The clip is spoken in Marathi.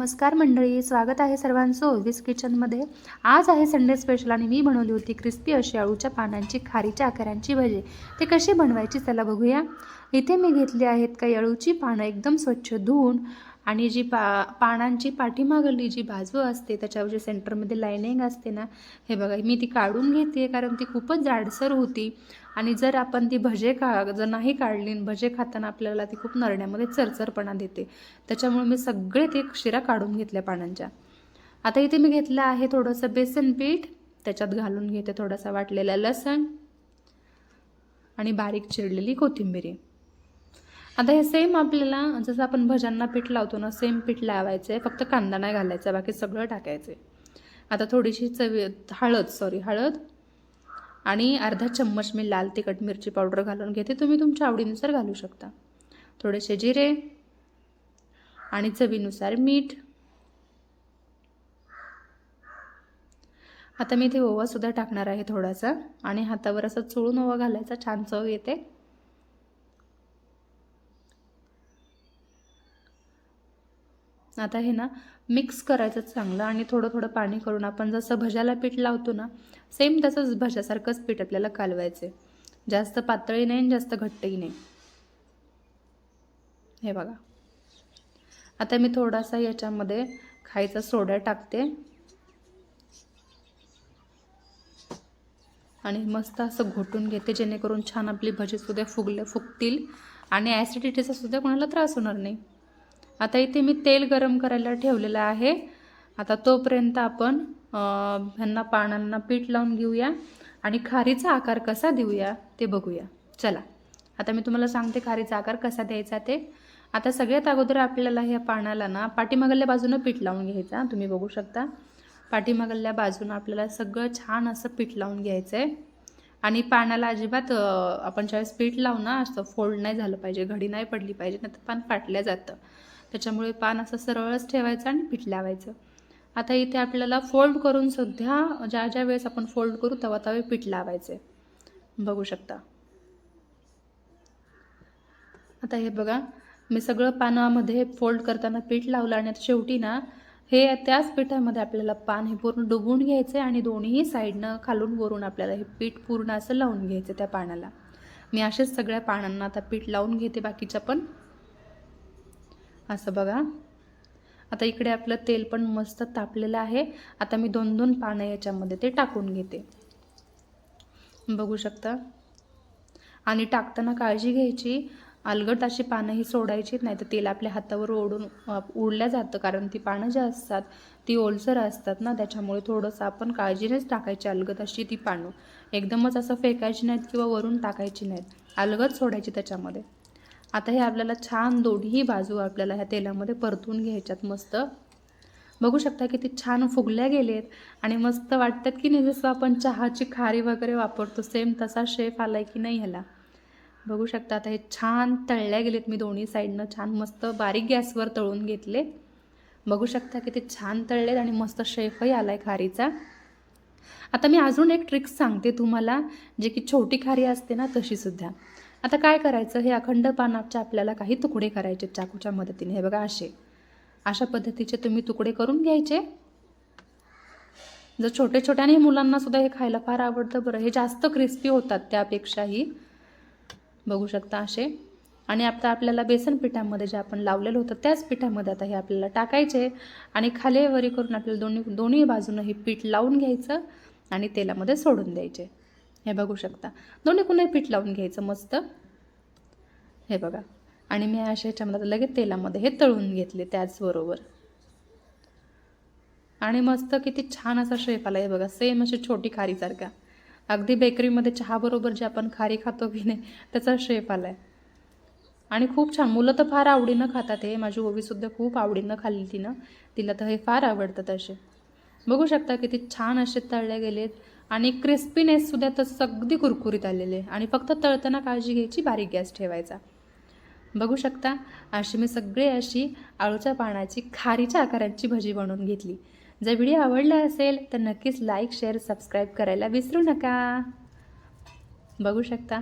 नमस्कार मंडळी, स्वागत आहे सर्वांचं ओवीज किचनमध्ये। आज आहे संडे स्पेशल आणि मी बनवली होती क्रिस्पी अशी अळूच्या पानांची खारीच्या आकारांची भजी। ते कशी बनवायची चला बघूया। इथे मी घेतली आहेत काही अळूची पानं एकदम स्वच्छ धुवून आणि जी पानांची पाठीमागली जी बाजू असते त्याच्यावर जे सेंटरमध्ये लाइनिंग असते ना, हे बघा मी ती काढून घेते कारण ती खूपच जाडसर होती आणि जर आपण ती जर नाही काढली भजे खाताना आपल्याला ती खूप नरड्यामध्ये चरचरपणा देते, त्याच्यामुळे मी सगळे ते शिरा काढून घेतल्या पानांच्या। आता इथे मी घेतलं आहे थोडंसं बेसन पीठ, त्याच्यात घालून घेते थोडासा वाटलेला लसण आणि बारीक चिरलेली कोथिंबीर। आता हे सेम आपल्याला जसं आपण भज्यांना पीठ लावतो ना, सेम पीठ लावायचं आहे, फक्त कांदा नाही घालायचा, बाकी सगळं टाकायचं आहे। आता थोडीशी हळद आणि अर्धा चम्मच मी लाल तिखट मिरची पावडर घालून घेते, तुम्ही तुमच्या आवडीनुसार घालू शकता। थोडेसे जिरे आणि चवीनुसार मीठ। आता मी इथे ओवा सुद्धा टाकणार आहे थोडासा आणि हातावर असं चोळून ओवा घालायचा, छान चव येते। आता हे ना मिक्स करायचं चांगलं आणि थोडं थोडं पाणी करून आपण जसं भज्याला पीठ लावतो ना, सेम तसंच भज्यासारखंच पीठ आपल्याला कालवायचं आहे, जास्त पातळही नाही जास्त घट्टही नाही। हे बघा, आता मी थोडासा याच्यामध्ये खायचा सोडा टाकते आणि मस्त असं घोटून घेते, जेणेकरून छान आपली भजी सुद्धा फुगतील आणि ॲसिडिटीचा सुद्धा कोणाला त्रास होणार नाही। आता इथे मी तेल गरम करायला ठेवलेलं आहे। आता तोपर्यंत आपण ह्यांना पानांना पीठ लावून घेऊया आणि खारीचा आकार कसा देऊया ते बघूया चला। आता मी तुम्हाला सांगते खारीचा आकार कसा द्यायचा ते। आता सगळ्यात अगोदर आपल्याला ह्या पानाला ना पाठीमागल्या बाजूनं पीठ लावून घ्यायचा, तुम्ही बघू शकता पाठीमागल्या बाजूनं आपल्याला सगळं छान असं पीठ लावून घ्यायचं आहे आणि पानाला अजिबात आपण ज्यावेळेस पीठ लावू ना असं फोल्ड नाही झालं पाहिजे, घडी नाही पडली पाहिजे, नाही तर पान फाटल्या जातं, त्याच्यामुळे पान असं सरळच ठेवायचं आणि पीठ लावायचं। आता इथे आपल्याला फोल्ड करून सुद्धा ज्या वेळेस आपण फोल्ड करू तेव्हा पीठ लावायचे, बघू शकता। आता हे बघा मी सगळं पानामध्ये फोल्ड करताना पीठ लावलं आणि शेवटी ना हे त्याच पिठामध्ये आपल्याला पान हे पूर्ण डुबवून घ्यायचं आणि दोन्ही साईडनं खालून वरून आपल्याला हे पीठ पूर्ण असं लावून घ्यायचं त्या पानाला। मी असेच सगळ्या पानांना आता पीठ लावून घेते बाकीच्या पण, असं बघा। आता इकडे आपलं तेल पण मस्त तापलेलं आहे। आता मी 2-2 पानं याच्यामध्ये ते टाकून घेते, बघू शकता। आणि टाकताना काळजी घ्यायची, अलगट अशी पानं ही सोडायची नाही, तर तेल आपल्या हातावर उडल्या जातं, कारण ती पानं जी असतात ती ओलसर असतात ना, त्याच्यामुळे थोडंसं आपण काळजीनेच टाकायची अलगट अशी ती पानं, एकदमच असं फेकायची नाहीत किंवा वरून टाकायची नाहीत, अलगट सोडायची त्याच्यामध्ये। आता हे आपल्याला छान दोन्ही बाजू आपल्याला ह्या तेलामध्ये परतून घ्यायच्यात मस्त, बघू शकता किती छान फुगल्या गेलेत आणि मस्त वाटतात की नाही, जसं आपण चहाची खारी वगैरे वापरतो सेम तसा शेप आलाय की नाही ह्याला, बघू शकता। आता हे छान तळल्या गेलेत, मी दोन्ही साईडनं छान मस्त बारीक गॅसवर तळून घेतले, बघू शकता किती छान तळलेत आणि मस्त शेपही आलाय खारीचा। आता मी अजून एक ट्रिक सांगते तुम्हाला, जे की छोटी खारी असते ना तशी सुद्धा। आता काय करायचं, हे अखंड पानाचे आपल्याला काही तुकडे करायचे चाकूच्या मदतीने, हे बघा अशा पद्धतीचे तुम्ही तुकडे करून घ्यायचे। जर छोटे आणि मुलांना सुद्धा हे खायला फार आवडतं बरं, हे जास्त क्रिस्पी होतात त्यापेक्षाही, बघू शकता असे। आणि आता आपल्याला बेसन पिठामध्ये जे आपण लावलेलं होतं त्याच पिठामध्ये आता हे आपल्याला टाकायचे आणि खाली वरी करून आपल्याला दोन्ही बाजूनं हे पीठ लावून घ्यायचं आणि तेलामध्ये सोडून द्यायचे, हे बघू शकता। दोन्ही पीठ लावून घ्यायचं मस्त, हे बघा। आणि मी अशा ह्याच्यामध्ये लगेच तेलामध्ये हे तळून घेतले त्याचबरोबर आणि मस्त किती छान असा शेप आला, हे बघा सेम अशी छोटी खारीसारखा, अगदी बेकरीमध्ये चहाबरोबर जे आपण खारी खातो की नाही त्याचा शेप आलाय आणि खूप छान। मुलं तर फार आवडीनं खातात, हे माझी ओवीसुद्धा खूप आवडीनं खाल्ली तिनं, तिला तर हे फार आवडतात असे, बघू शकता किती छान असे तळले गेलेत आणि क्रिस्पीनेस सुद्धा तसं अगदी कुरकुरीत आलेले आणि फक्त तळताना काळजी घ्यायची, बारीक गॅस ठेवायचा, बघू शकता। अशी मी अशी अळूच्या पानाची खारीच्या आकाराची भजी बनवून घेतली। जर व्हिडिओ आवडला असेल तर नक्कीच लाईक शेअर सबस्क्राईब करायला विसरू नका, बघू शकता।